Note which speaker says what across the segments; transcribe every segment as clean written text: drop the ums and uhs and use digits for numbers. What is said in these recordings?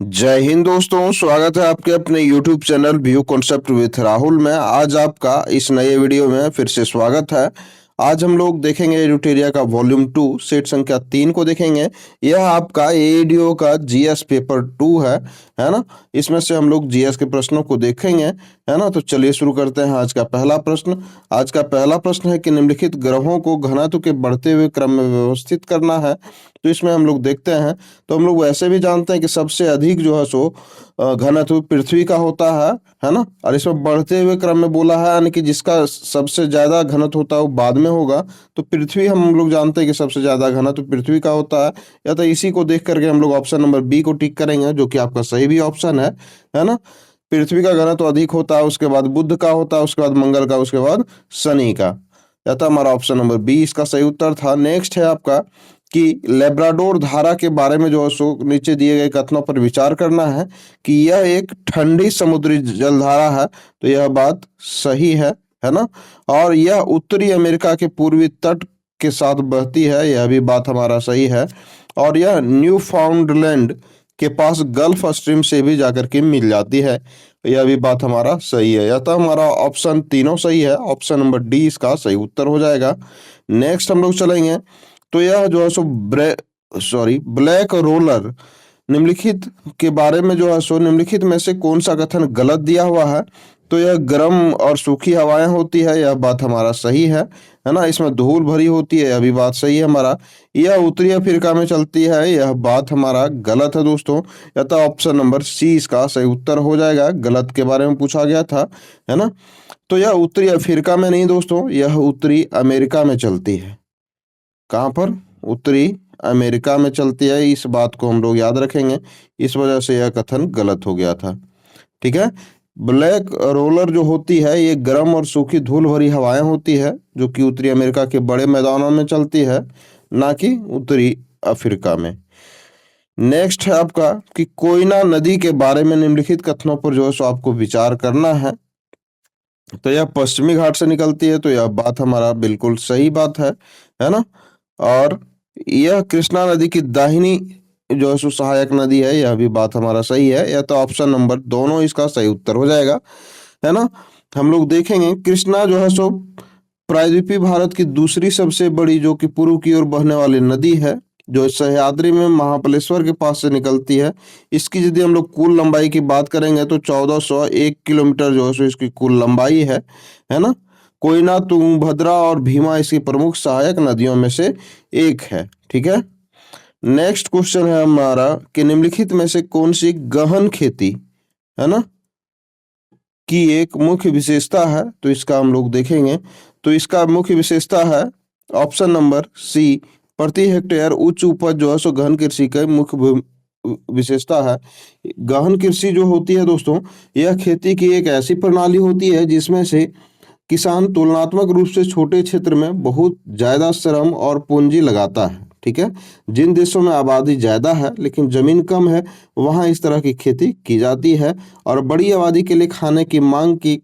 Speaker 1: जय हिंद दोस्तों, स्वागत है आपके अपने YouTube channel view concept with Rahul में। आज आपका इस नए वीडियो में फिर से स्वागत है। आज हम लोग देखेंगे एडुटेरिया का वॉल्यूम 2 सेट संख्या 3 को देखेंगे। यह आपका एडीओ का जीएस पेपर 2 है ना। इसमें से हम लोग जीएस के प्रश्नों को देखेंगे, है ना। तो चलिए शुरू करते हैं आज का पहला प्रश्न। आज का पहला प्रश्न है कि निम्नलिखित ग्रहों को घनत्व के बढ़ते हुए क्रम में व्यवस्थित करना है। तो इसमें हम लोग देखते हैं, तो हम लोग वैसे भी जानते हैं कि सबसे अधिक जो है सो घनत्व पृथ्वी का होता है ना। और इसमें बढ़ते हुए क्रम में बोला है, यानी कि जिसका सबसे ज्यादा घनत्व होता है वो बाद में होगा। तो पृथ्वी हम लोग जानते हैं कि सबसे ज्यादा घनत्व पृथ्वी का होता है। या तो इसी को देख करके हम लोग ऑप्शन नंबर बी को टिक करेंगे, जो कि आपका सही भी ऑप्शन है ना। पृथ्वी का घनत्व अधिक होता है, उसके बाद बुध का होता है, उसके बाद मंगल का, उसके बाद शनि का। या तो हमारा ऑप्शन नंबर बी इसका सही उत्तर था। नेक्स्ट है आपका कि लेब्राडोर धारा के बारे में जो है सो नीचे दिए गए कथनों पर विचार करना है कि यह एक ठंडी समुद्री जलधारा है। तो यह बात सही है ना। और यह उत्तरी अमेरिका के पूर्वी तट के साथ बहती है, यह भी बात हमारा सही है। और यह न्यू फाउंडलैंड के पास गल्फ स्ट्रीम से भी जाकर के मिल जाती है, यह भी बात हमारा सही है। या तो हमारा ऑप्शन तीनों सही है, ऑप्शन नंबर डी इसका सही उत्तर हो जाएगा। नेक्स्ट हम लोग चलेंगे, तो यह जो है सो ब्लैक रोलर निम्नलिखित के बारे में जो है सो निम्नलिखित में से कौन सा कथन गलत दिया हुआ है। तो यह गर्म और सूखी हवाएं होती है, यह बात हमारा सही है ना। इसमें धूल भरी होती है, यह भी बात सही है हमारा। यह उत्तरी अफ्रीका में चलती है, यह बात हमारा गलत है दोस्तों। या तो ऑप्शन नंबर सी इसका सही उत्तर हो जाएगा। गलत के बारे में पूछा गया था, है ना। तो यह उत्तरी अफ्रीका में नहीं दोस्तों, यह उत्तरी अमेरिका में चलती है। कहाँ पर? उत्तरी अमेरिका में चलती है, इस बात को हम लोग याद रखेंगे। इस वजह से यह कथन गलत हो गया था, ठीक है। ब्लैक रोलर जो होती है ये गर्म और सूखी धूल भरी हवाएं होती है, जो कि उत्तरी अमेरिका के बड़े मैदानों में चलती है, ना कि उत्तरी अफ्रीका में। नेक्स्ट है आपका कि कोयना नदी के बारे में निम्नलिखित कथनों पर जो है सो आपको विचार करना है। तो यह पश्चिमी घाट से निकलती है, तो यह बात हमारा बिल्कुल सही बात है ना। और यह कृष्णा नदी की दाहिनी जो है सो सहायक नदी है, यह भी बात हमारा सही है। या तो ऑप्शन नंबर दोनों इसका सही उत्तर हो जाएगा, है ना। हम लोग देखेंगे कृष्णा जो है सो प्रायद्वीपीय भारत की दूसरी सबसे बड़ी जो कि पूर्व की ओर बहने वाली नदी है, जो सह्याद्री में महाबलेश्वर के पास से निकलती है। इसकी यदि हम लोग कुल लंबाई की बात करेंगे तो 1401 किलोमीटर जो है सो इसकी कुल लंबाई है ना। कोयना, तुंगभद्रा और भीमा इसकी प्रमुख सहायक नदियों में से एक है, ठीक है। नेक्स्ट क्वेश्चन है हमारा कि निम्नलिखित में से कौन सी गहन खेती, है ना, की एक मुख्य विशेषता है। तो इसका हम लोग देखेंगे, तो इसका मुख्य विशेषता है ऑप्शन नंबर सी, प्रति हेक्टेयर उच्च उपज जो है सो गहन कृषि का मुख्य विशेषता है। गहन कृषि जो होती है दोस्तों, यह खेती की एक ऐसी प्रणाली होती है जिसमें से किसान तुलनात्मक रूप से छोटे क्षेत्र में बहुत ज्यादा श्रम और पूंजी लगाता है, ठीक है। जिन देशों में आबादी ज्यादा है लेकिन जमीन कम है, वहां इस तरह की खेती की जाती है। और बड़ी आबादी के लिए खाने की मांग के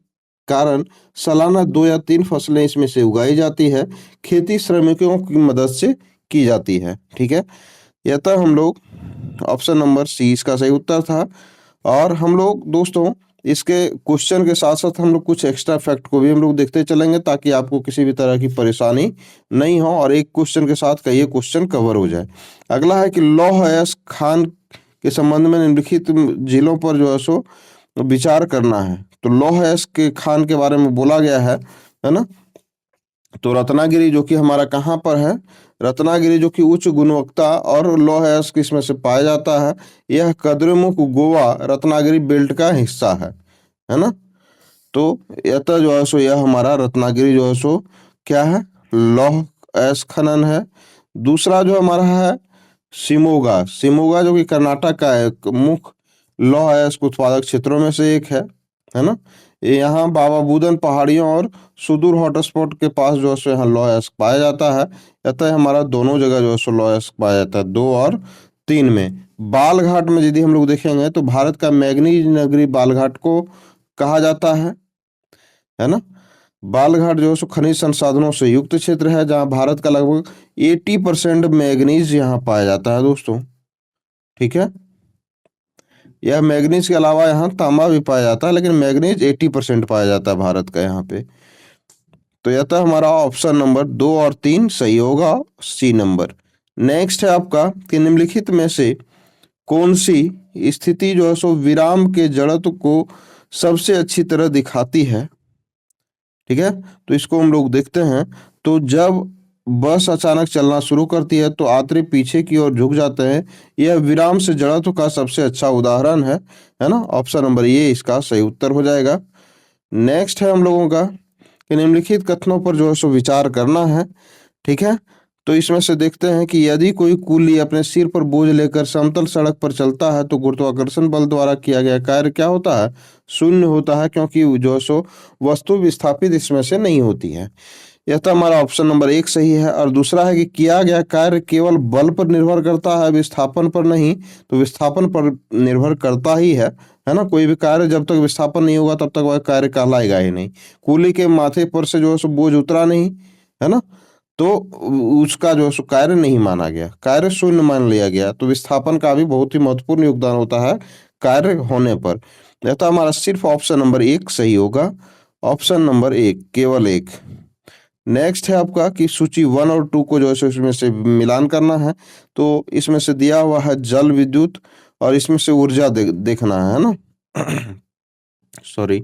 Speaker 1: कारण सालाना 2 या 3 फसलें इसमें से उगाई जाती है। खेती श्रमिकों की मदद से की जाती है, ठीक है। यह तो हम लोग ऑप्शन नंबर सी इसका सही उत्तर था। और हम लोग दोस्तों इसके क्वेश्चन के साथ साथ हम लोग कुछ एक्स्ट्रा फैक्ट को भी हम लोग देखते चलेंगे, ताकि आपको किसी भी तरह की परेशानी नहीं हो और एक क्वेश्चन के साथ कई क्वेश्चन कवर हो जाए। अगला है कि लौह अयस्क खान के संबंध में निम्नलिखित जिलों पर जो है सो विचार करना है। तो लौह अयस्क खान के बारे में बोला गया है ना। तो रत्नागिरी जो कि हमारा कहाँ पर है, रत्नागिरी जो कि उच्च गुणवत्ता और लौह अयस्क इसमें से पाया जाता है। यह कद्रेमुख गोवा रत्नागिरी बेल्ट का हिस्सा है ना। तो यह तो जो है सो यह हमारा रत्नागिरी जो है सो क्या है, लौह अयस्क खनन है। दूसरा जो हमारा है शिमोगा, शिमोगा जो कि कर्नाटक का एक मुख्य लौह अयस्क उत्पादक क्षेत्रों में से एक है ना। ये यहाँ बाबा बुदन पहाड़ियों और सुदूर हॉटस्पॉट के पास जो है सो यहाँ लौह अयस्क पाया जाता है। अतः हमारा दोनों जगह जो है सो लौह अयस्क पाया जाता है, 2 और 3 में। बालघाट में यदि हम लोग देखेंगे तो भारत का मैग्नीज नगरी बालघाट को कहा जाता है ना। बालघाट जो है सो खनिज संसाधनों से युक्त क्षेत्र है, जहाँ भारत का लगभग 80% मैग्नीज यहाँ पाया जाता है दोस्तों, ठीक है। यह मैग्नीज के अलावा यहाँ तांबा भी पाया जाता है, लेकिन मैग्नीज 80% पाया जाता है भारत का यहाँ पे। तो यह था हमारा ऑप्शन नंबर 2 और 3 सही होगा, सी नंबर। नेक्स्ट है आपका कि निम्नलिखित में से कौन सी स्थिति जो है सो विराम के जड़त्व को सबसे अच्छी तरह दिखाती है। ठीक है, तो इसको हम लोग देखते हैं। तो जब बस अचानक चलना शुरू करती है तो यात्री पीछे की ओर झुक जाते हैं, यह विराम से जड़त्व का सबसे अच्छा उदाहरण है ना। ऑप्शन नंबर ये इसका सही उत्तर हो जाएगा। नेक्स्ट है हम लोगों का कि निम्नलिखित कथनों पर जो है सो विचार करना है। ठीक है, तो इसमें से देखते हैं कि यदि कोई कूली अपने सिर पर बोझ लेकर समतल सड़क पर चलता है तो गुरुत्वाकर्षण बल द्वारा किया गया कार्य क्या होता है, शून्य होता है, क्योंकि जो है सो वस्तु विस्थापित इसमें से नहीं होती है। यह तो हमारा ऑप्शन नंबर 1 सही है। और दूसरा है कि किया गया कार्य केवल बल पर निर्भर करता है, विस्थापन पर नहीं। तो विस्थापन पर निर्भर करता ही है ना। कोई भी कार्य जब तक विस्थापन नहीं होगा तब तक वह कार्य कहलाएगा ही नहीं। कूली के माथे पर से जो है सो बोझ उतरा नहीं, है ना, तो उसका जो है सो कार्य नहीं माना गया, कार्य शून्य मान लिया गया। तो विस्थापन का भी बहुत ही महत्वपूर्ण योगदान होता है कार्य होने पर। यह तो हमारा सिर्फ ऑप्शन नंबर 1 सही होगा, ऑप्शन नंबर 1 केवल 1। नेक्स्ट है आपका कि सूची 1 और 2 को जो है सो इसमें से मिलान करना है। तो इसमें से दिया हुआ है जल विद्युत और इसमें से ऊर्जा देखना है ना। सॉरी,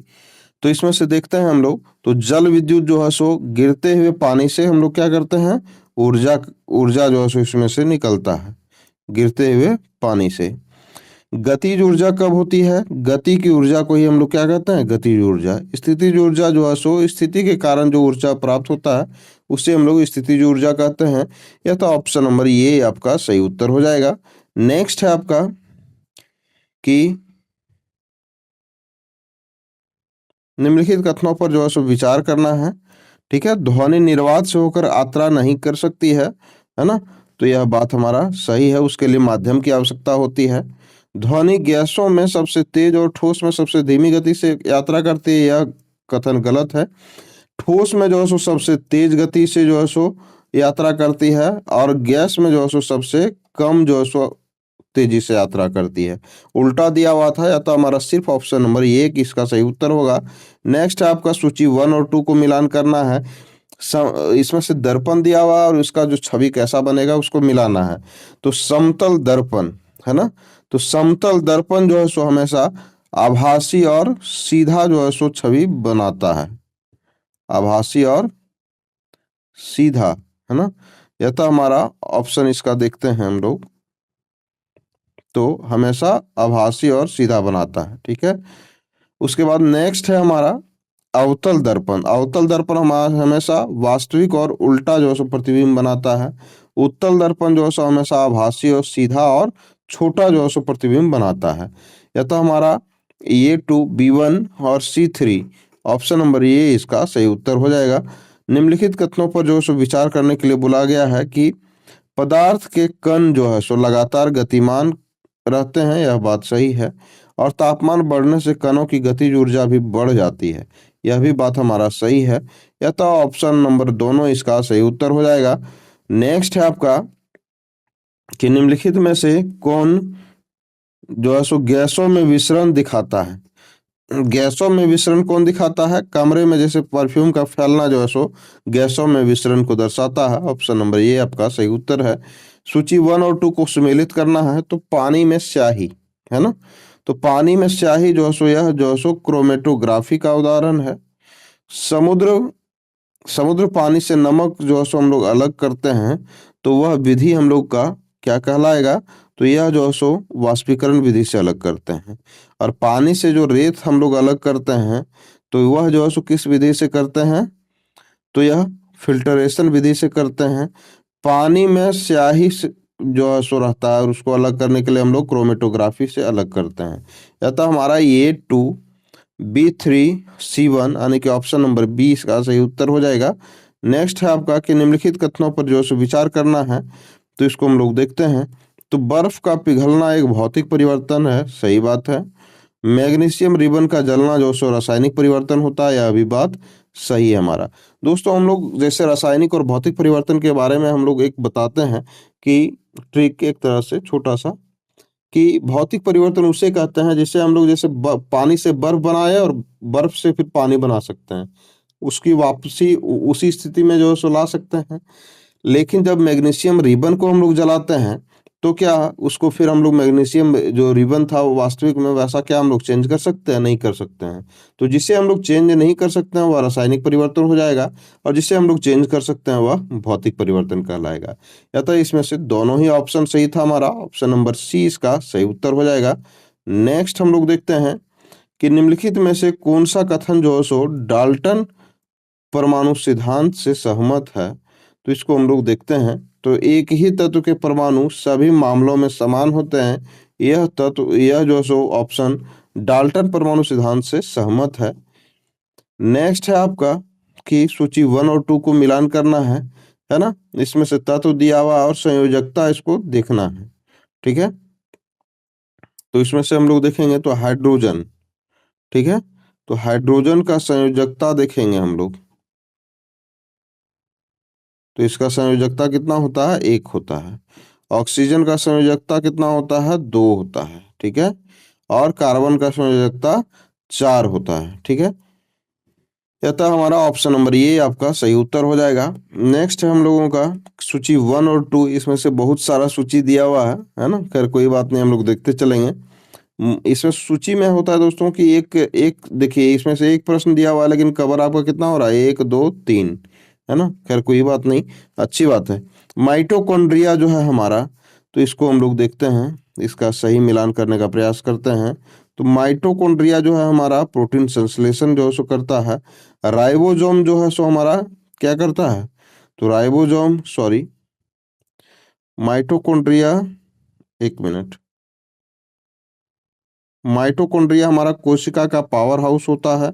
Speaker 1: तो इसमें से देखते हैं हम लोग। तो जल विद्युत जो है सो गिरते हुए पानी से हम लोग क्या करते हैं, ऊर्जा ऊर्जा जो है सो इसमें से निकलता है गिरते हुए पानी से। गतिज ऊर्जा कब होती है, गति की ऊर्जा को ही हम लोग क्या कहते हैं, गतिज ऊर्जा। स्थितिज ऊर्जा जो है सो स्थिति के कारण जो ऊर्जा प्राप्त होता है उसे हम लोग स्थितिज ऊर्जा कहते हैं। यह तो ऑप्शन नंबर ये आपका सही उत्तर हो जाएगा। नेक्स्ट है आपका कि निम्नलिखित कथनों पर जो है सो विचार करना है। ठीक है, ध्वनि निर्वात से होकर यात्रा नहीं कर सकती है ना। तो यह बात हमारा सही है, उसके लिए माध्यम की आवश्यकता होती है। ध्वनि गैसों में सबसे तेज और ठोस में सबसे धीमी गति से यात्रा करती है, यह कथन गलत है। ठोस में जो है सो सबसे तेज गति से जो है सो यात्रा करती है और गैस में जो है सो सबसे कम जो है सो तेजी से यात्रा करती है। उल्टा दिया हुआ था, या तो हमारा सिर्फ ऑप्शन नंबर 1 इसका सही उत्तर होगा। नेक्स्ट है आपका सूची 1 और 2 को मिलान करना है। इसमें से दर्पण दिया हुआ और इसका जो छवि कैसा बनेगा उसको मिलाना है। तो समतल दर्पण, है ना, तो समतल दर्पण जो है सो हमेशा आभासी और सीधा जो है सो छवि बनाता है, आभासी और सीधा, है ना। यह तो हमारा ऑप्शन इसका देखते हैं हम लोग। तो हमेशा आभासी और सीधा बनाता है। ठीक है, उसके बाद नेक्स्ट है हमारा अवतल दर्पण। अवतल दर्पण हमारा हमेशा वास्तविक और उल्टा जो है सो प्रतिबिंब बनाता है। उत्तल दर्पण जो है सो हमेशा आभासी और सीधा और छोटा जो है सो प्रतिबिंब बनाता है। या तो हमारा A2 B1 और C3 ऑप्शन नंबर ये इसका सही उत्तर हो जाएगा। निम्नलिखित कथनों पर जो है सो विचार करने के लिए बोला गया है कि पदार्थ के कण जो है सो लगातार गतिमान रहते हैं, यह बात सही है। और तापमान बढ़ने से कणों की गतिज ऊर्जा भी बढ़ जाती है, यह भी बात हमारा सही है। या तो ऑप्शन नंबर दोनों इसका सही उत्तर हो जाएगा। नेक्स्ट है आपका कि निम्नलिखित में से कौन जो है सो गैसों में विसरण दिखाता है। गैसों में विसरण कौन दिखाता है, कमरे में जैसे परफ्यूम का फैलना जो है सो गैसों में विसरण को दर्शाता है। ऑप्शन नंबर ये आपका सही उत्तर है। सूची 1 और 2 को सम्मिलित करना है। तो पानी में स्याही, है ना, तो पानी में स्याही जो है सो यह जो है सो क्रोमेटोग्राफी का उदाहरण है। समुद्र समुद्र पानी से नमक जो है सो हम लोग अलग करते हैं, तो वह विधि हम लोग का क्या कहलाएगा, तो यह जो है सो वाष्पीकरण विधि से अलग करते हैं। और पानी से जो रेत हम लोग अलग करते हैं तो वह जो है सो किस विधि से करते हैं, तो यह फिल्टरेशन विधि से करते हैं। पानी में स्याही जो है सो रहता है और उसको अलग करने के लिए हम लोग क्रोमेटोग्राफी से अलग करते हैं। या तो हमारा A2 B3 C1 यानी कि ऑप्शन नंबर 20 का सही उत्तर हो जाएगा। नेक्स्ट है आपका कि निम्नलिखित कथनों पर जो है सो विचार करना है। तो इसको हम लोग देखते हैं। तो बर्फ का पिघलना एक भौतिक परिवर्तन है, सही बात है। मैग्नीशियम रिबन का जलना जो सो रासायनिक परिवर्तन होता है, यह भी बात सही है हमारा। दोस्तों हम लोग जैसे रासायनिक और भौतिक परिवर्तन के बारे में हम लोग एक बताते हैं कि ट्रिक एक तरह से छोटा सा कि भौतिक परिवर्तन उसे कहते हैं जिसे हम लोग जैसे पानी से बर्फ बनाए और बर्फ से फिर पानी बना सकते हैं, उसकी वापसी उसी स्थिति में जो है सो ला सकते हैं। लेकिन जब मैग्नीशियम रिबन को हम लोग जलाते हैं, तो क्या उसको फिर हम लोग मैग्नीशियम जो रिबन था वो वास्तविक में वैसा क्या हम लोग चेंज कर सकते हैं? नहीं कर सकते हैं। तो जिसे हम लोग चेंज नहीं कर सकते हैं वह रासायनिक परिवर्तन हो जाएगा, और जिसे हम लोग चेंज कर सकते हैं वह भौतिक परिवर्तन कहलाएगा। अतः इसमें से दोनों ही ऑप्शन सही था हमारा, ऑप्शन नंबर सी इसका सही उत्तर हो जाएगा। नेक्स्ट हम लोग देखते हैं कि निम्नलिखित में से कौन-सा कथन जो है सो डाल्टन परमाणु सिद्धांत से सहमत है? तो इसको हम लोग देखते हैं। तो एक ही तत्व के परमाणु सभी मामलों में समान होते हैं। यह जो है सो ऑप्शन डाल्टन परमाणु सिद्धांत से सहमत है। नेक्स्ट है आपका कि सूची 1 और 2 को मिलान करना है ना? इसमें से तत्व दिया हुआ और संयोजकता इसको देखना है, ठीक है? तो इसमें से हम लोग देखेंगे तो हाइड्रोजन, ठीक है? तो हाइड्रोजन का संयोजकता देखेंगे हम लोग। तो इसका संयोजकता कितना होता है? 1 होता है। ऑक्सीजन का संयोजकता कितना होता है? 2 होता है, ठीक है? और कार्बन का संयोजकता 4 होता है, ठीक है? अतः हमारा ऑप्शन नंबर ये आपका सही उत्तर हो जाएगा। नेक्स्ट है हम लोगों का सूची 1 और 2, इसमें से बहुत सारा सूची दिया हुआ है ना? खैर कोई बात नहीं, हम लोग देखते चलेंगे। इसमें सूची में होता है दोस्तों कि एक एक देखिए, इसमें से एक प्रश्न दिया हुआ है लेकिन कवर आपका कितना हो रहा है? 1, 2, 3, है ना? खैर कोई बात नहीं, अच्छी बात है। माइटोकॉन्ड्रिया जो है हमारा, तो इसको हम लोग देखते हैं, इसका सही मिलान करने का प्रयास करते हैं। तो माइटोकॉन्ड्रिया जो है हमारा प्रोटीन संश्लेषण जो है सो करता है। राइबोसोम जो है सो हमारा क्या करता है? तो राइबोसोम सॉरी माइटोकॉन्ड्रिया, एक मिनट, माइटोकॉन्ड्रिया हमारा कोशिका का पावर हाउस होता है।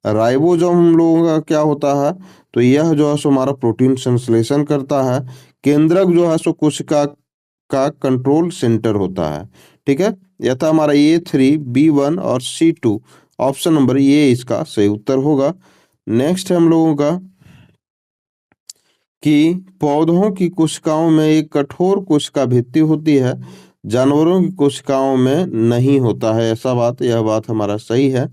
Speaker 1: राइबोसोम हम लोगों का क्या होता है? तो यह जो है सो हमारा प्रोटीन संश्लेषण करता है। केंद्रक जो है सो कोशिका का कंट्रोल सेंटर होता है, ठीक है? यह था हमारा A3, B1 और C2, ऑप्शन नंबर ये इसका सही उत्तर होगा। नेक्स्ट है हम लोगों का कि पौधों की कोशिकाओं में एक कठोर कोशिका भित्ति होती है, जानवरों की कोशिकाओं में नहीं होता है, ऐसा बात, यह बात हमारा सही है।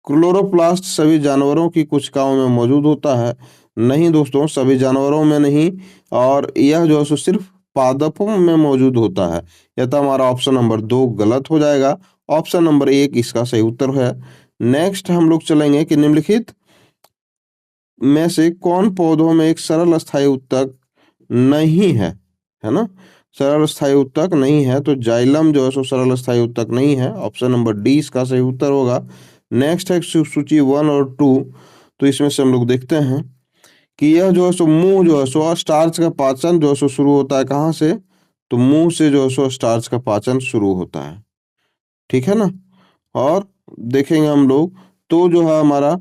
Speaker 1: क्लोरोप्लास्ट सभी जानवरों की कोशिकाओं में मौजूद होता है, नहीं दोस्तों, सभी जानवरों में नहीं, और यह जो है सो सिर्फ पादपों में मौजूद होता है। यह तो हमारा ऑप्शन नंबर 2 गलत हो जाएगा, ऑप्शन नंबर 1 इसका सही उत्तर है। नेक्स्ट हम लोग चलेंगे कि निम्नलिखित में से कौन पौधों में एक सरल स्थायी उत्तक नहीं है ना? सरल स्थायी उत्तक नहीं है, तो जाइलम जो है सो सरल स्थायी उत्तक नहीं है, ऑप्शन नंबर डी इसका सही उत्तर होगा। नेक्स्ट है सूची 1 और 2, तो इसमें से हम लोग देखते हैं कि यह जो है सो मुंह जो है सो स्टार्च का पाचन जो है सो शुरू होता है कहाँ से? तो मुंह से जो है सो स्टार्च का पाचन शुरू होता है, ठीक है ना? और देखेंगे हम लोग तो जो है हमारा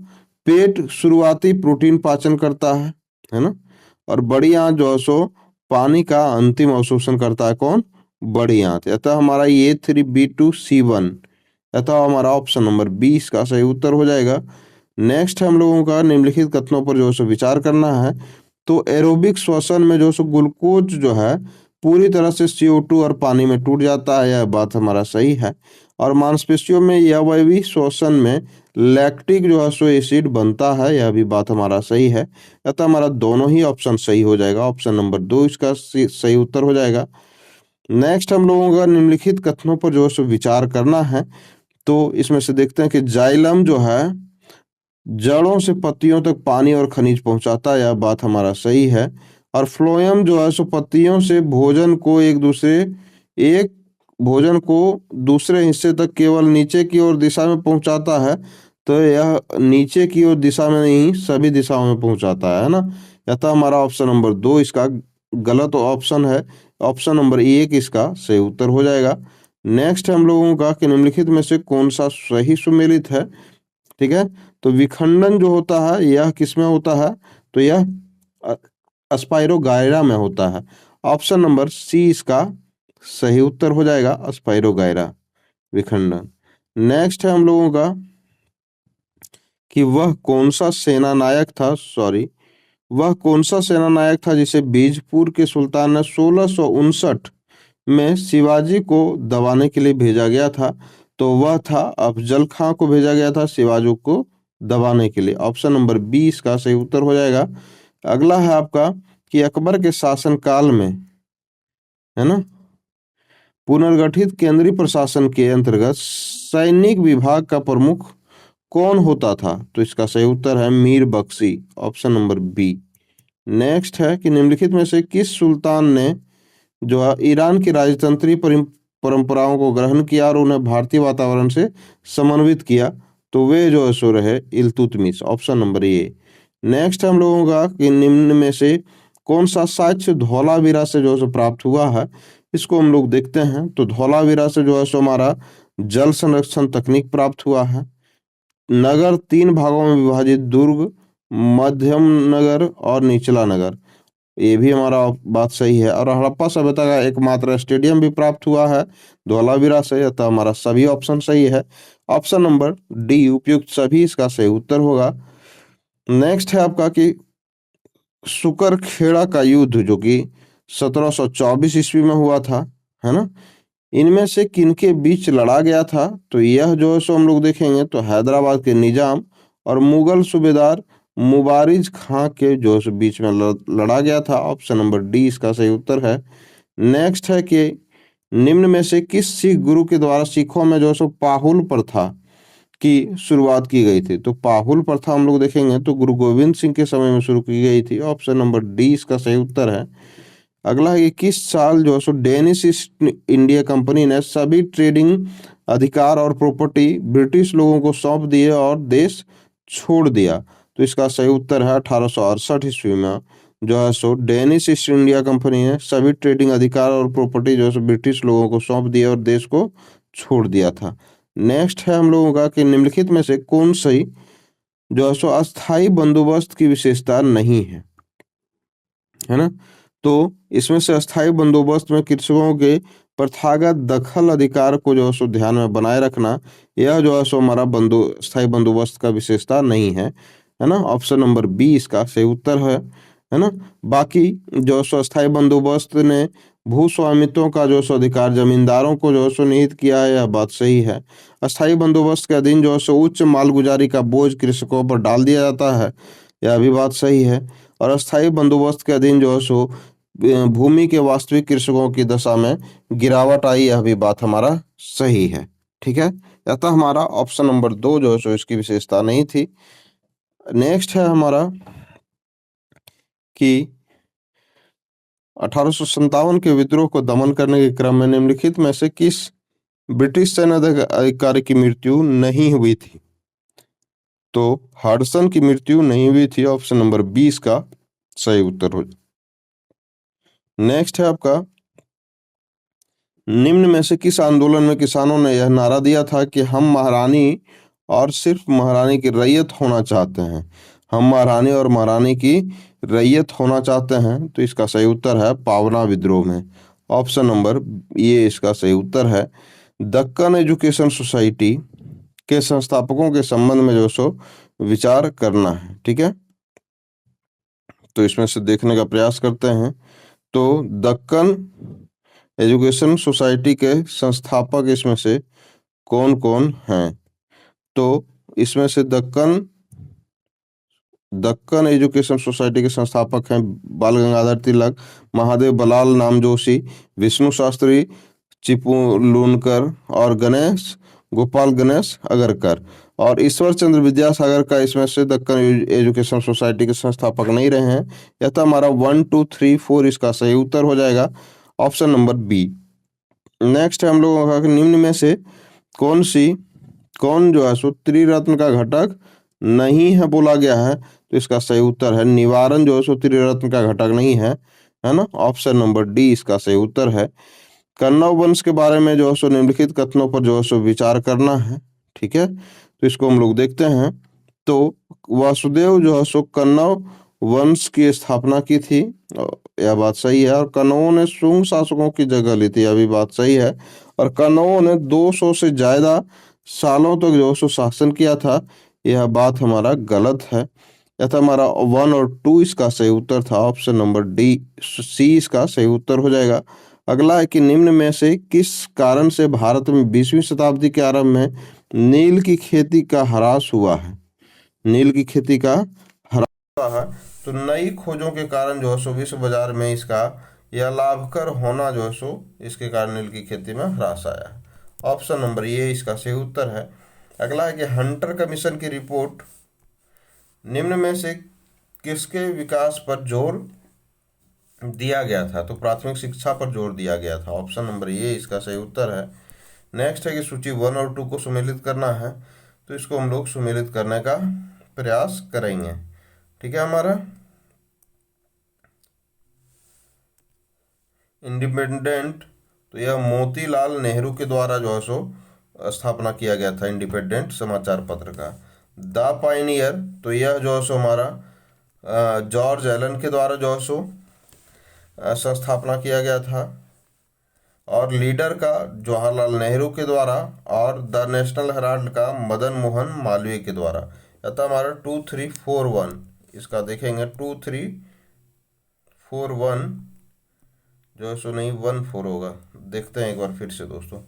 Speaker 1: पेट शुरुआती प्रोटीन पाचन करता है ना? और बड़ी आंत जो है सो पानी का अंतिम अवशोषण करता है, कौन? बड़ी आंत। अतः हमारा A3, B2, C1, अतः हमारा ऑप्शन नंबर 20 का सही उत्तर हो जाएगा। नेक्स्ट हम लोगों का निम्नलिखित कथनों पर जो है सो विचार करना है। तो एरोबिक श्वसन में जो है सो ग्लूकोज जो है पूरी तरह से CO2 और पानी में टूट जाता है, यह बात हमारा सही है। और मांसपेशियों में या अवयवी श्वसन में लैक्टिक जो है सो एसिड बनता है, यह भी बात हमारा सही है। अतः हमारा दोनों ही ऑप्शन सही हो जाएगा, ऑप्शन नंबर 2 इसका सही उत्तर हो जाएगा। नेक्स्ट हम लोगों का निम्नलिखित कथनों पर जो है सो विचार करना है। तो इसमें से देखते हैं कि जाइलम जो है जड़ों से पत्तियों तक पानी और खनिज पहुंचाता है, यह बात हमारा सही है। और फ्लोएम जो है सो पत्तियों से एक भोजन को दूसरे हिस्से तक केवल नीचे की ओर दिशा में पहुंचाता है, तो यह नीचे की ओर दिशा में नहीं सभी दिशाओं में पहुंचाता है ना? अतः हमारा ऑप्शन नंबर 2 इसका गलत ऑप्शन है, ऑप्शन नंबर 1 इसका सही उत्तर हो जाएगा। नेक्स्ट हम लोगों का कि निम्नलिखित में से कौन सा सही सुमेलित है, ठीक है? तो विखंडन जो होता है यह किसमें होता है? तो यह स्पाइरोगायरा में होता है, ऑप्शन नंबर सी इसका सही उत्तर हो जाएगा, स्पाइरोगायरा विखंडन। नेक्स्ट है हम लोगों का कि वह कौन सा सेना नायक था जिसे बीजपुर के सुल्तान ने 1659 में शिवाजी को दबाने के लिए भेजा गया था? तो वह था अफजल खां को भेजा गया था शिवाजी को दबाने के लिए। ऑप्शन नंबर बी इसका सही उत्तर हो जाएगा। अगला है आपका कि अकबर के शासनकाल में, है ना, पुनर्गठित केंद्रीय प्रशासन के अंतर्गत सैनिक विभाग का प्रमुख कौन होता था? तो इसका सही उत्तर है Mir Bakhshi. Option number B. Next है कि निम्नलिखित में से किस सुल्तान ने जो है ईरान की राजतंत्रीय परंपराओं को ग्रहण किया और उन्हें भारतीय वातावरण से समन्वित किया? तो वे जो है सो रहे Iltutmish. Option number A. Next हम लोगों का कि निम्न में से कौन सा साक्ष्य धौलावीरा से जो है सो प्राप्त हुआ है? इसको हम लोग देखते हैं। तो धौलावीरा से जो है सो हमारा जल संरक्षण तकनीक प्राप्त हुआ है, नगर 3 भागों में विभाजित दुर्ग, मध्यम नगर और निचला नगर, ये भी हमारा बात सही है, और हड़प्पा सभ्यता का एकमात्र स्टेडियम भी प्राप्त हुआ है धौलावीरा से, अतः हमारा सभी ऑप्शन सही है। ऑप्शन नंबर डी उपयुक्त सभी इसका सही उत्तर होगा। नेक्स्ट है आपका कि सुकरखेड़ा का युद्ध जो कि 1724 ईस्वी में हुआ था, है ना, इनमें से किनके बीच लड़ा गया था? तो यह जो है सो हम लोग देखेंगे तो हैदराबाद के निजाम और मुगल सूबेदार मुबारिज खां के जो है सो बीच में लड़ा गया था। ऑप्शन नंबर डी इसका सही उत्तर है। नेक्स्ट है कि निम्न में से किस सिख गुरु के द्वारा सिखों में जो है सो पाहुल प्रथा की शुरुआत की गई थी? तो पाहुल प्रथा हम लोग देखेंगे तो गुरु गोविंद सिंह के समय में शुरू की गई थी। ऑप्शन नंबर डी इसका सही उत्तर है। अगला है कि किस साल जो है सो डेनिश ईस्ट इंडिया कंपनी ने सभी ट्रेडिंग अधिकार और प्रॉपर्टी ब्रिटिश लोगों को सौंप दिए और देश छोड़ दिया? तो इसका सही उत्तर है 1868 ईस्वी में जो है सो डेनिश ईस्ट इंडिया कंपनी ने सभी ट्रेडिंग अधिकार और प्रॉपर्टी जो है सो ब्रिटिश लोगों को सौंप दिया और देश को छोड़ दिया था। नेक्स्ट है हम लोगों का कि निम्नलिखित में से कौन सी जो है सो अस्थाई बंदोबस्त की विशेषता नहीं है ना? तो इसमें से अस्थाई बंदोबस्त में कृषकों के प्रथागत दखल अधिकार को जो है सो ध्यान में बनाए रखना, यह जो है सो हमारा स्थायी बंदोबस्त का विशेषता नहीं है ना? ऑप्शन नंबर बी इसका सही उत्तर है ना? बाकी जो सो अस्थाई बंदोबस्त ने भू स्वामित्वों का जो सो अधिकार जमींदारों को जो सो निहित किया है, यह बात सही है। अस्थाई बंदोबस्त के अधीन जो सो उच्च मालगुजारी का बोझ कृषकों पर डाल दिया जाता है, यह भी बात सही है। और अस्थाई बंदोबस्त के अधीन जो है सो भूमि के वास्तविक कृषकों की दशा में गिरावट आई, यह भी बात हमारा सही है। ठीक है, अतः हमारा ऑप्शन नंबर 2 जो है सो इसकी विशेषता नहीं थी। नेक्स्ट है हमारा कि 1857 के विद्रोह को दमन करने के क्रम में निम्नलिखित में से किस ब्रिटिश सैन्य अधिकारी की मृत्यु नहीं हुई थी? तो हडसन की मृत्यु नहीं हुई थी। ऑप्शन नंबर 20 का सही उत्तर हो। नेक्स्ट है आपका निम्न में से किस आंदोलन में किसानों ने यह नारा दिया था कि हम महारानी और सिर्फ महारानी की रैयत होना चाहते हैं? हम महारानी और महारानी की रैयत होना चाहते हैं। तो इसका सही उत्तर है पावना विद्रोह में। ऑप्शन नंबर ये इसका सही उत्तर है। दक्कन एजुकेशन सोसाइटी के संस्थापकों के संबंध में जो सो विचार करना है। ठीक है, तो इसमें से देखने का प्रयास करते हैं। तो दक्कन एजुकेशन सोसाइटी के संस्थापक इसमें से कौन कौन हैं? तो इसमें से दक्कन एजुकेशन सोसाइटी के संस्थापक हैं बाल गंगाधर तिलक, महादेव बलाल नाम जोशी, विष्णु शास्त्री चिपलूनकर और गणेश गोपाल गणेश अगरकर। और ईश्वर चंद्र विद्यासागर का इसमें से दक्कन एजुकेशन सोसाइटी के संस्थापक नहीं रहे हैं। यह तो हमारा 1 2 3 4 इसका सही उत्तर हो जाएगा। Option number B. नेक्स्ट है हम लोगों का निम्न में से कौन जो है सो त्रिरत्न का घटक नहीं है बोला गया है? तो इसका सही उत्तर है निवारण जो है सो त्रिरत्न का घटक नहीं है ना? ऑप्शन नंबर डी इसका सही उत्तर है। कन्नौ वंश के बारे में जो है सो निम्नलिखित कथनों पर जो है सो विचार करना है। ठीक है, तो इसको हम लोग देखते हैं। तो वासुदेव जो है सो कन्नौ वंश की स्थापना की थी, यह बात सही है। और कन्नौओं ने शुंग शासकों की जगह ली थी, यह भी बात सही है। और कन्नौओं ने 200 से ज्यादा सालों तक जो सो शासन किया था, यह बात हमारा गलत है। यह था हमारा 1 और 2 इसका सही उत्तर था। ऑप्शन नंबर डी सी इसका सही उत्तर हो जाएगा। अगला है कि निम्न में से किस कारण से भारत में 20वीं शताब्दी के आरंभ में नील की खेती का ह्रास हुआ है? नील की खेती का ह्रास हुआ है तो नई खोजों के कारण जो है सो विश्व बाजार में इसका यह लाभकर होना जो है सो इसके कारण नील की खेती में ह्रास आया है। ऑप्शन नंबर ये इसका सही उत्तर है। अगला है कि हंटर कमीशन की रिपोर्ट निम्न में से किसके विकास पर जोर दिया गया था? तो प्राथमिक शिक्षा पर जोर दिया गया था। ऑप्शन नंबर ये इसका सही उत्तर है। नेक्स्ट है कि सूची 1 और 2 को सुमेलित करना है, तो इसको हम लोग सुमेलित करने का प्रयास करेंगे। ठीक है, हमारा इंडिपेंडेंट, तो यह मोतीलाल नेहरू के द्वारा जो है सो स्थापना किया गया था इंडिपेंडेंट समाचार पत्र का। द पायनियर, तो यह जो है सो हमारा जॉर्ज एलन के द्वारा जो है सो संस्थापना किया गया था। और लीडर का जवाहरलाल नेहरू के द्वारा, और द नेशनल हेराल्ड का मदन मोहन मालवीय के द्वारा। अतः हमारा 2341 इसका देखेंगे 2341 जो है सो नहीं 14 होगा। देखते हैं एक बार फिर से दोस्तों।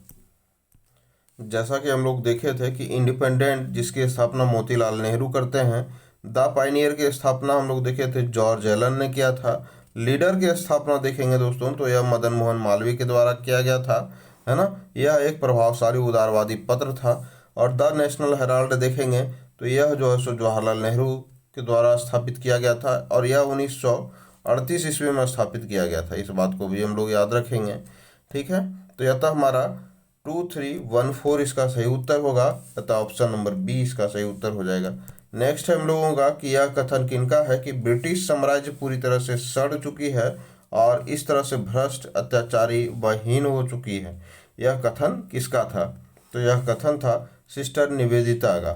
Speaker 1: जैसा कि हम लोग देखे थे कि इंडिपेंडेंट जिसकी स्थापना मोतीलाल नेहरू करते हैं, द पायनियर की स्थापना हम लोग देखे थे जॉर्ज एलन ने किया था। लीडर की स्थापना देखेंगे दोस्तों तो यह मदन मोहन मालवीय के द्वारा किया गया था, है ना। यह एक प्रभावशाली उदारवादी पत्र था। और द नेशनल हेराल्ड देखेंगे तो यह जो है सो जवाहरलाल नेहरू के द्वारा स्थापित किया गया था, और यह 1938 ईस्वी में स्थापित किया गया था। इस बात को भी हम लोग याद रखेंगे। ठीक है, तो यह था हमारा 2314 इसका सही उत्तर होगा, तथा ऑप्शन नंबर बी इसका सही उत्तर हो जाएगा। नेक्स्ट है हम लोगों का कि यह कथन किनका है कि ब्रिटिश साम्राज्य पूरी तरह से सड़ चुकी है और इस तरह से भ्रष्ट, अत्याचारी व हीन हो चुकी है। यह कथन किसका था? तो यह कथन था सिस्टर निवेदिता का,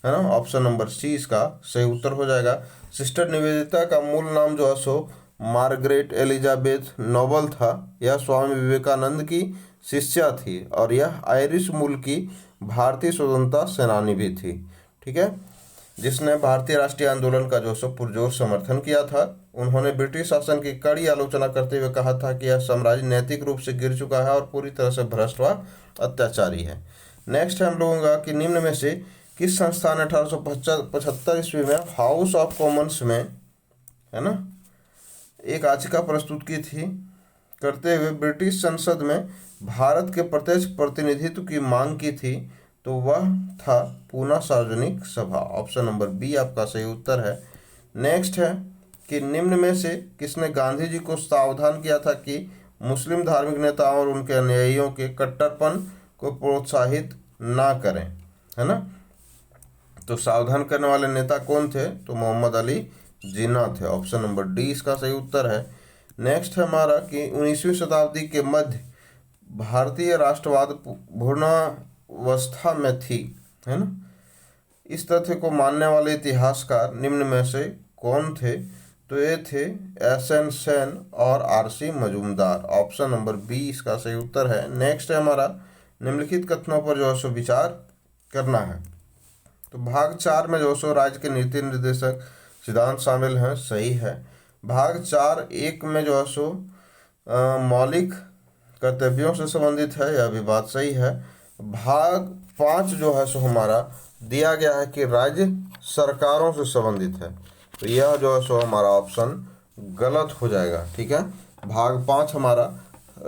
Speaker 1: है ना। ऑप्शन नंबर सी इसका सही उत्तर हो जाएगा। सिस्टर निवेदिता का मूल नाम जो है सो मार्गरेट एलिजाबेथ नोबल था। यह स्वामी विवेकानंद की शिष्या थी और यह आयरिश मूल की भारतीय स्वतंत्रता सेनानी भी थी। ठीक है, जिसने भारतीय राष्ट्रीय आंदोलन का जो सो पुरजोर समर्थन किया था। उन्होंने ब्रिटिश शासन की कड़ी आलोचना करते हुए कहा था कि यह साम्राज्य नैतिक रूप से गिर चुका है और पूरी तरह से भ्रष्ट व अत्याचारी है। नेक्स्ट है हम लोगों का कि निम्न में से किस संस्था ने 1875 ईस्वी में हाउस ऑफ कॉमन्स में, है ना, एक याचिका प्रस्तुत की थी करते हुए ब्रिटिश संसद में भारत के प्रत्यक्ष प्रतिनिधित्व की मांग की थी? तो वह था पूना सार्वजनिक सभा। ऑप्शन नंबर बी आपका सही उत्तर है। नेक्स्ट है कि निम्न में से किसने गांधी जी को सावधान किया था कि मुस्लिम धार्मिक नेताओं और उनके अनुयायियों के कट्टरपन को प्रोत्साहित ना करें, है ना। तो सावधान करने वाले नेता कौन थे? तो मोहम्मद अली जिन्ना थे। ऑप्शन नंबर डी इसका सही उत्तर है। नेक्स्ट है हमारा कि 19वीं शताब्दी के मध्य भारतीय राष्ट्रवाद पूर्णावस्था में थी, है ना। इस तथ्य को मानने वाले इतिहासकार निम्न में से कौन थे? तो ये थे एस.एन. सेन और R C. Majumdar. Option number B इसका सही उत्तर है। नेक्स्ट है हमारा निम्नलिखित कथनों पर जो है सो विचार करना है। तो भाग 4 में जो सो राज्य के नीति निर्देशक सिद्धांत शामिल हैं, सही है। भाग 4.1 में जो है सो मौलिक कर्तव्यों से संबंधित है, यह भी बात सही है। भाग 5 जो है सो हमारा दिया गया है कि राज्य सरकारों से संबंधित है, तो यह जो है सो हमारा ऑप्शन गलत हो जाएगा। ठीक है, भाग 5 हमारा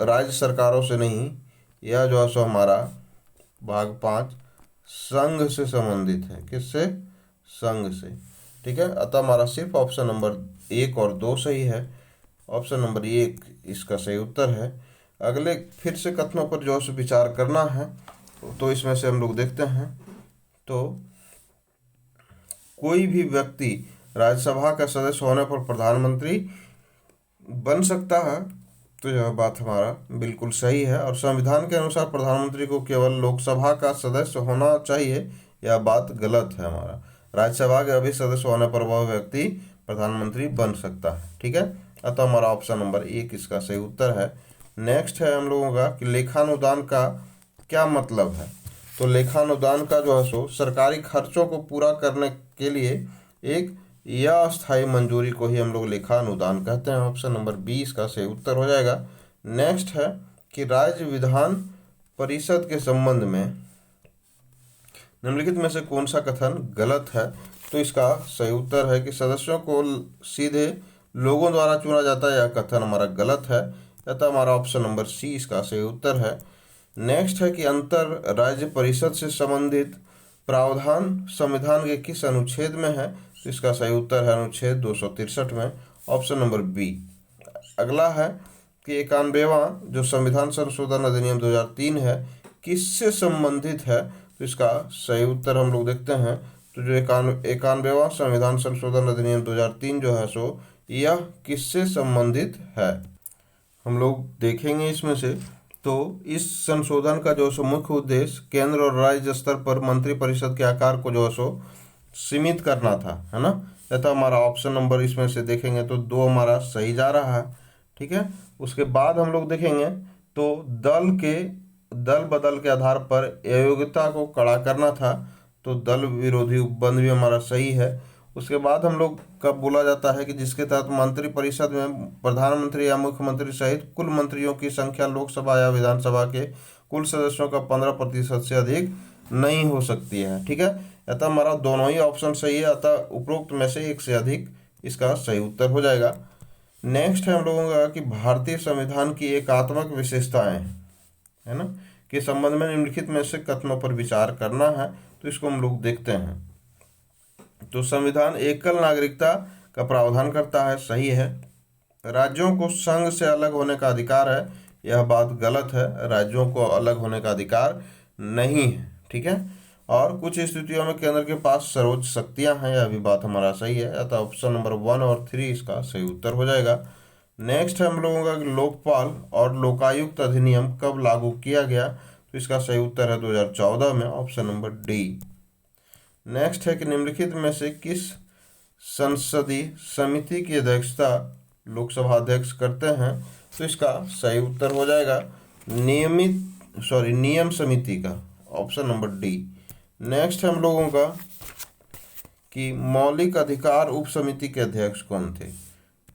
Speaker 1: राज्य सरकारों से नहीं, यह जो है सो हमारा भाग 5 संघ से संबंधित है। किससे? संघ से। ठीक है, अतः हमारा सिर्फ ऑप्शन नंबर 1 और 2 सही है। ऑप्शन नंबर 1 इसका सही उत्तर है। अगले फिर से कथनों पर जो है विचार करना है, तो इसमें से हम लोग देखते हैं। तो कोई भी व्यक्ति राज्यसभा का सदस्य होने पर प्रधानमंत्री बन सकता है, तो यह बात हमारा बिल्कुल सही है। और संविधान के अनुसार प्रधानमंत्री को केवल लोकसभा का सदस्य होना चाहिए, यह बात गलत है हमारा। राज्यसभा के अभी सदस्य होने पर वह व्यक्ति प्रधानमंत्री बन सकता है। ठीक है, अतः हमारा ऑप्शन नंबर 1 इसका सही उत्तर है। नेक्स्ट है हम लोगों का कि लेखानुदान का क्या मतलब है? तो लेखानुदान का जो है सो सरकारी खर्चों को पूरा करने के लिए एक या अस्थायी मंजूरी को ही हम लोग लेखानुदान कहते हैं। ऑप्शन नंबर 20 का सही उत्तर हो जाएगा। नेक्स्ट है कि राज्य विधान परिषद के संबंध में निम्नलिखित में से कौन सा कथन गलत है? तो इसका सही उत्तर है कि सदस्यों को सीधे लोगों द्वारा चुना जाता है। यह कथन हमारा गलत है, अतः हमारा ऑप्शन नंबर सी इसका सही उत्तर है। नेक्स्ट है कि अंतर राज्य परिषद से संबंधित प्रावधान संविधान के किस अनुच्छेद में है? तो इसका सही उत्तर है अनुच्छेद 263 में, ऑप्शन नंबर बी। अगला है कि 91वां जो संविधान संशोधन अधिनियम 2003 है किससे संबंधित है? तो इसका सही उत्तर हम लोग देखते हैं। तो जो 91वां संविधान संशोधन अधिनियम 2003 जो है सो यह किससे संबंधित है, हम लोग देखेंगे इसमें से। तो इस संशोधन का जो सो मुख्य उद्देश्य केंद्र और राज्य स्तर पर मंत्रिपरिषद के आकार को जो है सो सीमित करना था, है ना। तथा हमारा ऑप्शन नंबर इसमें से देखेंगे तो 2 हमारा सही जा रहा है, ठीक है। उसके बाद हम लोग देखेंगे तो दल बदल के आधार पर अयोग्यता को कड़ा करना था, तो दल विरोधी उपबंध भी हमारा सही है। उसके बाद हम लोग कब बोला जाता है कि जिसके तहत मंत्रिपरिषद में प्रधानमंत्री या मुख्यमंत्री सहित कुल मंत्रियों की संख्या लोकसभा या विधानसभा के कुल सदस्यों का 15% से अधिक नहीं हो सकती है, ठीक है। अतः हमारा दोनों ही ऑप्शन सही है, अतः उपरोक्त में से एक से अधिक इसका सही उत्तर हो जाएगा। नेक्स्ट है हम लोगों का कि भारतीय संविधान की एकात्मक विशेषताएं, है ना, के संबंध में निम्नलिखित में से कथनों पर विचार करना है। तो इसको हम लोग देखते हैं। तो संविधान एकल नागरिकता का प्रावधान करता है, सही है। राज्यों को संघ से अलग होने का अधिकार है, यह बात गलत है। राज्यों को अलग होने का अधिकार नहीं है, ठीक है। और कुछ स्थितियों में केंद्र के पास सर्वोच्च शक्तियां हैं, यह भी बात हमारा सही है। अतः ऑप्शन नंबर 1 और 3 इसका सही उत्तर हो जाएगा। नेक्स्ट है हम लोगों का लोकपाल और लोकायुक्त अधिनियम कब लागू किया गया? तो इसका सही उत्तर है 2014 में, ऑप्शन नंबर डी। नेक्स्ट है कि निम्नलिखित में से किस संसदीय समिति की अध्यक्षता लोकसभा अध्यक्ष करते हैं? तो इसका सही उत्तर हो जाएगा नियम समिति का, ऑप्शन नंबर डी। नेक्स्ट हम लोगों का कि मौलिक अधिकार उप समिति के अध्यक्ष कौन थे?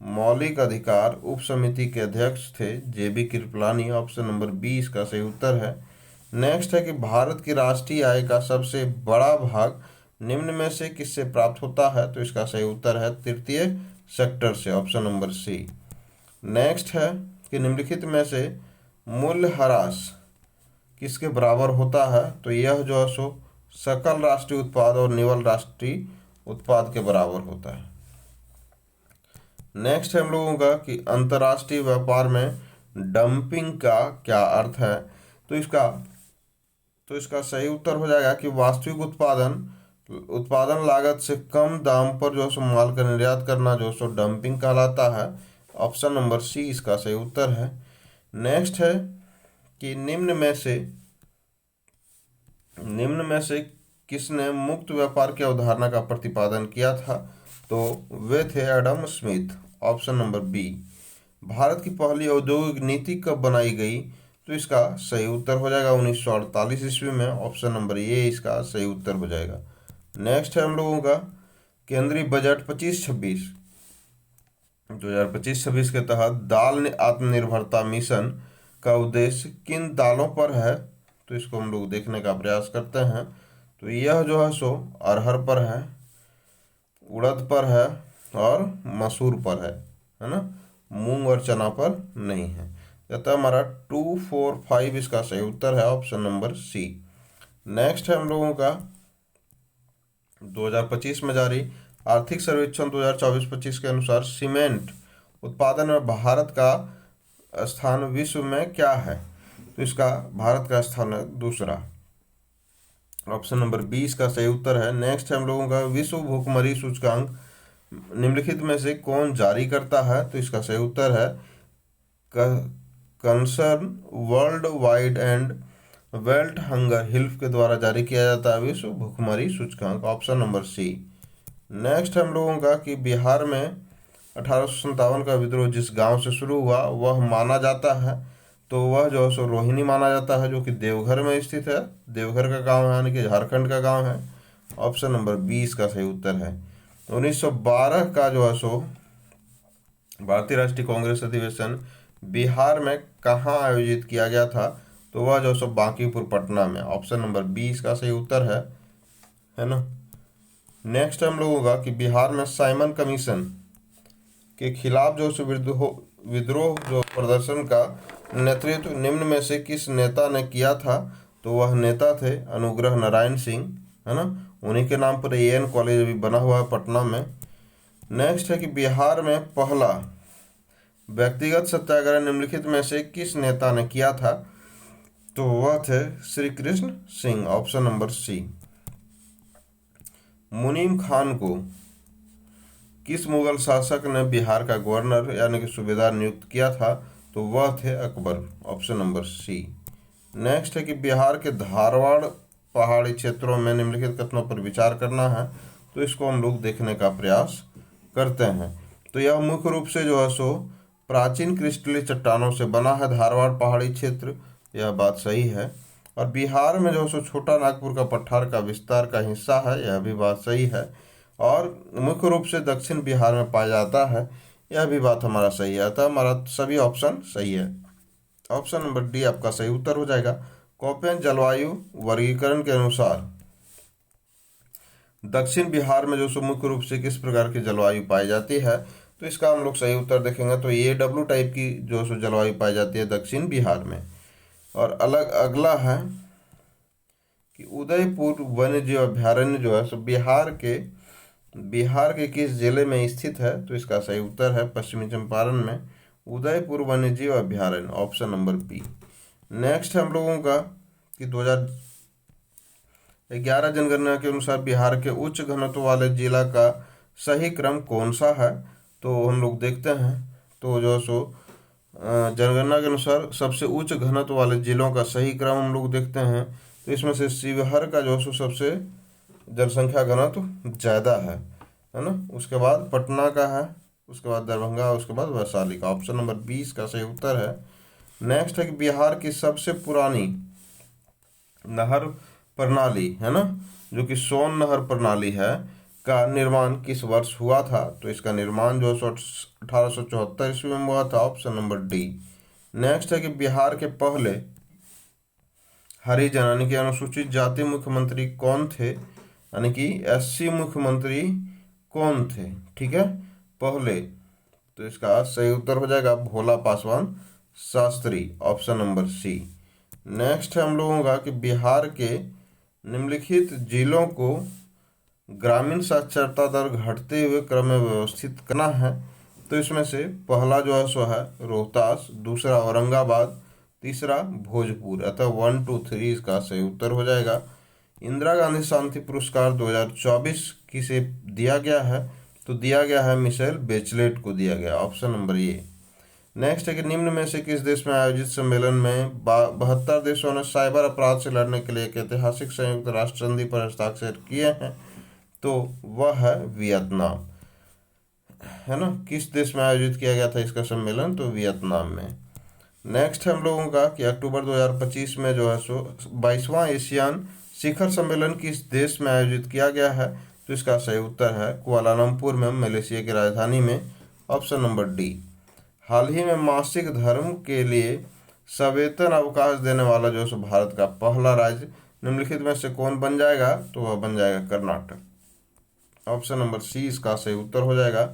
Speaker 1: मौलिक अधिकार उप समिति के अध्यक्ष थे जेबी कृपलानी, ऑप्शन नंबर बी इसका सही उत्तर है। नेक्स्ट है कि भारत की राष्ट्रीय आय का सबसे बड़ा भाग निम्न में से किससे प्राप्त होता है? तो इसका सही उत्तर है तृतीय सेक्टर से, ऑप्शन नंबर सी। नेक्स्ट है कि निम्नलिखित में से मूल्यह्रास किसके बराबर होता है? तो यह जो है सो सकल राष्ट्रीय उत्पाद और निवल राष्ट्रीय उत्पाद के बराबर होता है। नेक्स्ट है हम लोगों का कि अंतर्राष्ट्रीय व्यापार में डंपिंग का क्या अर्थ है? तो इसका सही उत्तर हो जाएगा कि वास्तविक उत्पादन लागत से कम दाम पर जो सो माल का निर्यात करना जो सो डंपिंग कहलाता है, ऑप्शन नंबर सी इसका सही उत्तर है। नेक्स्ट है कि निम्न में से किसने मुक्त व्यापार की अवधारणा का प्रतिपादन किया था? तो वे थे Adam Smith, option number B. Bharat की पहली औद्योगिक नीति कब बनाई गई? तो इसका सही उत्तर हो जाएगा 1948 ईस्वी में, ऑप्शन नंबर ए इसका सही उत्तर हो जाएगा। नेक्स्ट है हम लोगों का केंद्रीय बजट 2025-26 के तहत दाल आत्मनिर्भरता मिशन का उद्देश्य किन दालों पर है? तो इसको हम लोग देखने का प्रयास करते हैं। तो यह जो है सो अरहर पर है, उड़द पर है और मसूर पर है ना, मूंग और चना पर नहीं है। अतः हमारा 2, 4, 5 इसका सही उत्तर है, ऑप्शन नंबर सी। नेक्स्ट है हम लोगों का 2025 में जारी आर्थिक सर्वेक्षण 2024-25 के अनुसार सीमेंट उत्पादन में भारत का स्थान विश्व में क्या है? तो इसका भारत का स्थान है दूसरा, ऑप्शन नंबर 20 का सही उत्तर है। नेक्स्ट हम लोगों का विश्व भूखमरी सूचकांक निम्नलिखित में से कौन जारी करता है? तो इसका सही उत्तर है concern world wide and belt hunger हिल्फ के द्वारा जारी किया जाता है विश्व भूखमरी सूचकांक, ऑप्शन नंबर सी। नेक्स्ट हम लोगों का कि बिहार में 1857 का विद्रोह जिस गांव से शुरू हुआ वह माना जाता है, तो वह जो है सो रोहिणी माना जाता है, जो कि देवघर में स्थित है। देवघर का गांव है, यानी कि झारखंड का गांव है, ऑप्शन नंबर 20 का सही उत्तर है। 1912 का जो है सो भारतीय राष्ट्रीय कांग्रेस अधिवेशन बिहार में कहाँ आयोजित किया गया था, तो वह जो सो बांकीपुर पटना में। ऑप्शन नंबर बी इसका सही उत्तर है ना। नेक्स्ट हम लोगों का कि बिहार में साइमन कमीशन के खिलाफ जो सो विद्रोह जो प्रदर्शन का नेतृत्व निम्न में से किस नेता ने किया था, तो वह नेता थे अनुग्रह नारायण सिंह, है ना। उन्हीं के नाम पर एएन कॉलेज अभी बना हुआ है पटना में। नेक्स्ट है कि बिहार में पहला व्यक्तिगत सत्याग्रह निम्नलिखित में से किस नेता ने किया था, तो वह थे Shri Krishna Singh. Option number C. Munim Khan को किस मुगल शासक ने बिहार का गवर्नर यानी कि सूबेदार नियुक्त किया था, तो वह थे Akbar. Option number C. Next है कि बिहार के धारवाड़ पहाड़ी क्षेत्रों में निम्नलिखित कथनों पर विचार करना है, तो इसको हम लोग देखने का प्रयास करते हैं। तो यह मुख्य रूप से जो है सो प्राचीन क्रिस्टलीय चट्टानों से बना है धारवाड़ पहाड़ी क्षेत्र, यह बात सही है। और बिहार में जो है सो छोटा नागपुर का पठार का विस्तार का हिस्सा है, यह भी बात सही है। और मुख्य रूप से दक्षिण बिहार में पाया जाता है, यह भी बात हमारा सही है। अतः हमारा सभी ऑप्शन सही है। ऑप्शन नंबर डी आपका सही उत्तर हो जाएगा। कोपेन जलवायु वर्गीकरण के अनुसार दक्षिण बिहार में जो सो मुख्य रूप से किस प्रकार की जलवायु पाई जाती है, तो इसका हम लोग सही उत्तर देखेंगे तो ये डब्ल्यू टाइप की जो सो जलवायु पाई जाती है दक्षिण बिहार में। और अलग अगला है कि उदयपुर वन्य जीव अभ्यारण्य जो है सो बिहार के किस जिले में स्थित है, तो इसका सही उत्तर है पश्चिमी चंपारण में उदयपुर वन्य जीव अभ्यारण्य। Option number B. नेक्स्ट हम लोगों का कि 2011 जनगणना के अनुसार बिहार के उच्च घनत्व वाले जिला का सही क्रम कौन सा है, तो हम लोग देखते हैं। तो जो सो जनगणना के अनुसार सबसे उच्च घनत्व वाले जिलों का सही क्रम हम लोग देखते हैं, तो इसमें से शिवहर का जो सो सबसे जनसंख्या घनत्व ज़्यादा है ना। उसके बाद पटना का है, उसके बाद दरभंगा, उसके बाद वैशाली का। ऑप्शन नंबर 20 का सही उत्तर है। नेक्स्ट है कि बिहार की सबसे पुरानी नहर प्रणाली है ना, जो कि सोन नहर प्रणाली है, का निर्माण किस वर्ष हुआ था, तो इसका निर्माण जो 1874 ईस्वी में हुआ था। Option number D. नेक्स्ट है कि बिहार के पहले हरिजन यानी कि अनुसूचित जाति मुख्यमंत्री कौन थे, यानी कि एससी मुख्यमंत्री कौन थे, ठीक है, पहले। तो इसका सही उत्तर हो जाएगा Bhola Paswan Shastri. Option number C. Next है हम लोगों का कि बिहार के निम्नलिखित जिलों को ग्रामीण साक्षरता दर घटते हुए क्रम में व्यवस्थित करना है, तो इसमें से पहला जो है सो है रोहतास, दूसरा औरंगाबाद, तीसरा भोजपुर। अतः 1 2 3 इसका सही उत्तर हो जाएगा। इंदिरा गांधी शांति पुरस्कार 2024 किसे दिया गया है, तो दिया गया है मिशेल बेचलेट को दिया गया। Option number A. नेक्स्ट है कि निम्न में से किस देश में आयोजित सम्मेलन में 72 देशों ने साइबर अपराध से लड़ने के लिए एक ऐतिहासिक संयुक्त राष्ट्र संधि पर हस्ताक्षर किए हैं, तो वह है वियतनाम, है ना। किस देश में आयोजित किया गया था इसका सम्मेलन, तो वियतनाम में। नेक्स्ट हम लोगों का कि अक्टूबर 2025 में जो है सो 22वां एशियान शिखर सम्मेलन किस देश में आयोजित किया गया है, तो इसका सही उत्तर है कुआलालंपुर में, मलेशिया की राजधानी में। Option number D. हाल ही में मासिक धर्म के लिए सवेतन अवकाश देने वाला जो सो भारत का पहला राज्य निम्नलिखित में से कौन बन जाएगा, तो वह बन जाएगा कर्नाटक। ऑप्शन नंबर सी इसका सही उत्तर हो जाएगा।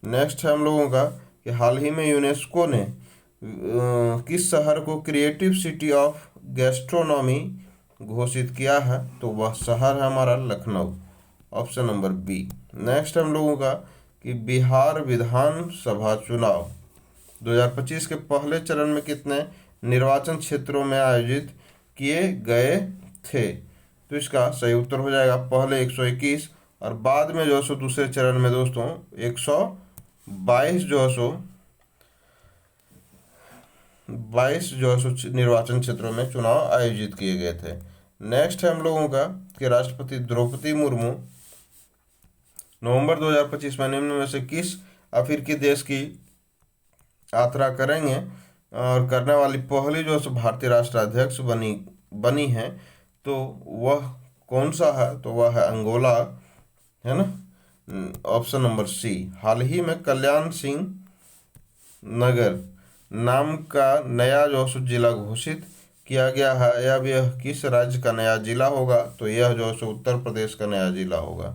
Speaker 1: नेक्स्ट है हम लोगों का कि हाल ही में यूनेस्को ने किस शहर को क्रिएटिव सिटी ऑफ गैस्ट्रोनॉमी घोषित किया है, तो वह शहर है हमारा Lucknow. Option number B. Next हम लोगों का कि बिहार विधानसभा चुनाव 2025 के पहले चरण में कितने निर्वाचन क्षेत्रों में आयोजित किए गए थे, तो इसका सही उत्तर हो जाएगा पहले 121 और बाद में जो है सो दूसरे चरण में दोस्तों 122 जो है सो 22 जो है सो निर्वाचन क्षेत्रों में चुनाव आयोजित किए गए थे। नेक्स्ट है हम लोगों का कि राष्ट्रपति द्रौपदी मुर्मू नवंबर 2025 में निम्न में से किस अफ्रीकी देश की यात्रा करेंगे और करने वाली पहली जो है भारतीय राष्ट्राध्यक्ष बनी है, तो वह कौन सा है, तो वह है अंगोला, है ना। ऑप्शन नंबर सी। हाल ही में कल्याण सिंह नगर नाम का नया जो सो जिला घोषित किया गया है। अब यह किस राज्य का नया जिला होगा, तो यह जो सो उत्तर प्रदेश का नया जिला होगा।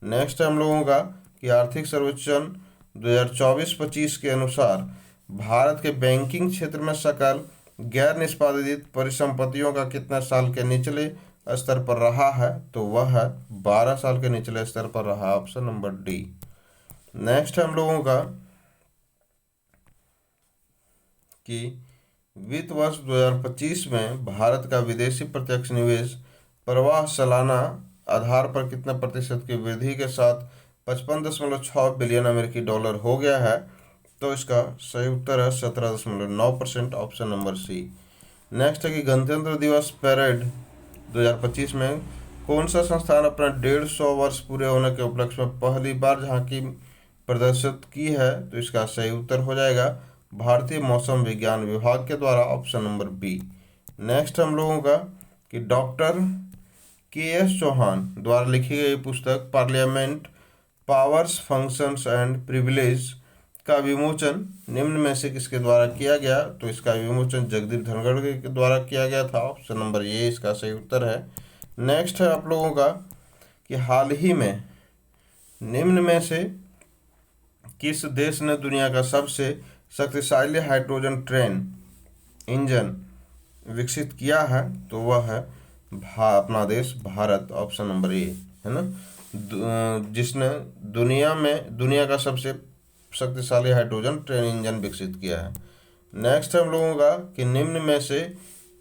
Speaker 1: नेक्स्ट हम लोगों का कि आर्थिक सर्वेक्षण 2024-25 के अनुसार भारत के बैंकिंग क्षेत्र में सकल गैर निष्पादित परिसंपत्तियों का कितना साल के निचले स्तर पर रहा है, तो वह है 12 साल के निचले स्तर पर रहा, ऑप्शन नंबर डी। नेक्स्ट हम लोगों का कि वित्त वर्ष 2025 में भारत का विदेशी प्रत्यक्ष निवेश प्रवाह सालाना आधार पर कितना प्रतिशत की वृद्धि के साथ 55.6 बिलियन अमेरिकी डॉलर हो गया है, तो इसका सही उत्तर है 17.9%, ऑप्शन नंबर सी। नेक्स्ट है कि गणतंत्र दिवस परेड 2025 में कौन सा संस्थान अपना 150 वर्ष पूरे होने के उपलक्ष्य में पहली बार झांकी प्रदर्शित की है, तो इसका सही उत्तर हो जाएगा भारतीय मौसम विज्ञान विभाग के द्वारा, ऑप्शन नंबर बी। नेक्स्ट हम लोगों का कि डॉक्टर के.एस. चौहान द्वारा लिखी गई पुस्तक parliament powers functions and privilege का विमोचन निम्न में से किसके द्वारा किया गया, तो इसका विमोचन जगदीप धनखड़ के द्वारा किया गया था, ऑप्शन नंबर ए इसका सही उत्तर है। नेक्स्ट है आप लोगों का कि हाल ही में निम्न में से किस देश ने दुनिया का सबसे शक्तिशाली हाइड्रोजन ट्रेन इंजन विकसित किया है, तो वह है अपना देश भारत, ऑप्शन नंबर ए है ना, जिसने दुनिया का सबसे शक्तिशाली हाइड्रोजन ट्रेन इंजन विकसित किया है। नेक्स्ट हम लोगों का कि निम्न में से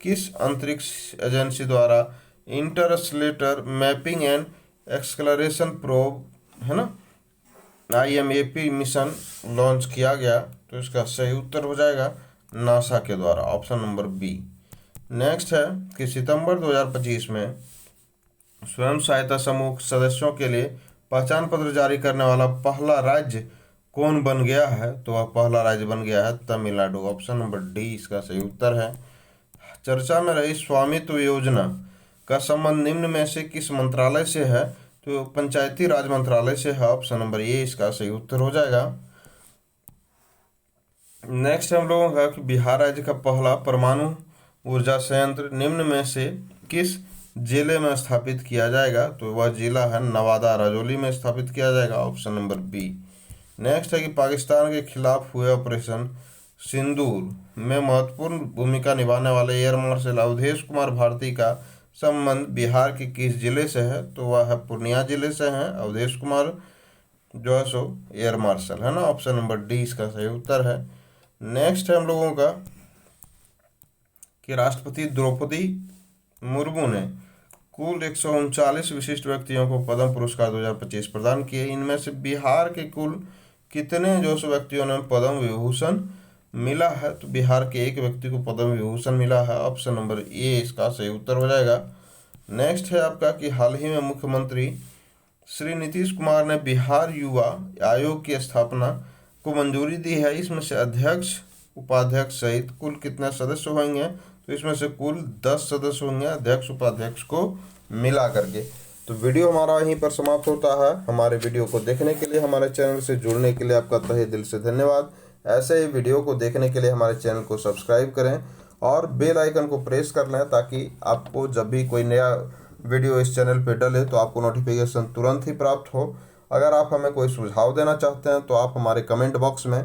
Speaker 1: किस अंतरिक्ष एजेंसी द्वारा Interstellar mapping and exploration probe है ना IMAP मिशन लॉन्च किया गया, तो इसका सही उत्तर हो जाएगा नासा के द्वारा, ऑप्शन नंबर बी। नेक्स्ट है कि सितंबर 2025 में स्वयं सहायता समूह सदस्यों के लिए पहचान पत्र जारी करने वाला पहला राज्य कौन बन गया है, तो वह पहला राज्य बन गया है तमिलनाडु, ऑप्शन नंबर डी इसका सही उत्तर है। चर्चा में रही स्वामित्व योजना का संबंध निम्न में से किस मंत्रालय से है, तो पंचायती राज मंत्रालय से है, ऑप्शन नंबर ए इसका सही उत्तर हो जाएगा। नेक्स्ट हम लोगों का कि बिहार राज्य का पहला परमाणु ऊर्जा संयंत्र निम्न में से किस जिले में स्थापित किया जाएगा, तो वह जिला है नवादा राजौरी में स्थापित किया जाएगा, ऑप्शन नंबर बी। नेक्स्ट है कि पाकिस्तान के खिलाफ हुए ऑपरेशन सिंदूर में महत्वपूर्ण भूमिका निभाने वाले एयर मार्शल अवधेश कुमार भारती का संबंध बिहार के किस जिले से है, तो वह है पूर्णिया जिले से हैं अवधेश कुमार जो है सो एयर मार्शल है ना, ऑप्शन नंबर डी इसका सही उत्तर है। नेक्स्ट है हम लोगों का कि राष्ट्रपति द्रौपदी मुर्मू ने कुल 139 विशिष्ट व्यक्तियों को पद्म पुरस्कार 2025 प्रदान किए। इनमें से बिहार के कुल कितने जो सो व्यक्तियों ने पद्म विभूषण मिला है, तो बिहार के एक व्यक्ति को पद्म विभूषण मिला है, ऑप्शन नंबर ए इसका सही उत्तर हो जाएगा। नेक्स्ट है आपका कि हाल ही में मुख्यमंत्री श्री नीतीश कुमार ने बिहार युवा आयोग की स्थापना को मंजूरी दी है। इसमें से अध्यक्ष उपाध्यक्ष सहित कुल कितने सदस्य होंगे, तो इसमें से कुल 10 सदस्य होंगे अध्यक्ष उपाध्यक्ष को मिला करके। तो वीडियो हमारा यहीं पर समाप्त होता है। हमारे वीडियो को देखने के लिए, हमारे चैनल से जुड़ने के लिए आपका तहे दिल से धन्यवाद। ऐसे ही वीडियो को देखने के लिए हमारे चैनल को सब्सक्राइब करें और बेल आइकन को प्रेस कर लें, ताकि आपको जब भी कोई नया वीडियो इस चैनल पर डले तो आपको नोटिफिकेशन तुरंत ही प्राप्त हो। अगर आप हमें कोई सुझाव देना चाहते हैं तो आप हमारे कमेंट बॉक्स में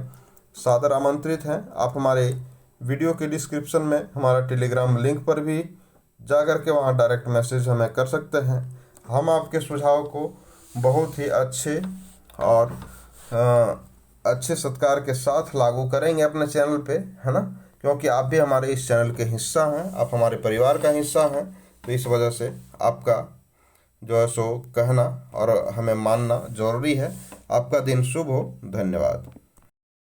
Speaker 1: सादर आमंत्रित हैं। आप हमारे वीडियो के डिस्क्रिप्शन में हमारा टेलीग्राम लिंक पर भी जा कर के वहाँ डायरेक्ट मैसेज हमें कर सकते हैं। हम आपके सुझाव को बहुत ही अच्छे और अच्छे सत्कार के साथ लागू करेंगे अपने चैनल पे, है ना, क्योंकि आप भी हमारे इस चैनल के हिस्सा हैं, आप हमारे परिवार का हिस्सा हैं। तो इस वजह से आपका जो है सो कहना और हमें मानना ज़रूरी है। आपका दिन शुभ हो। धन्यवाद।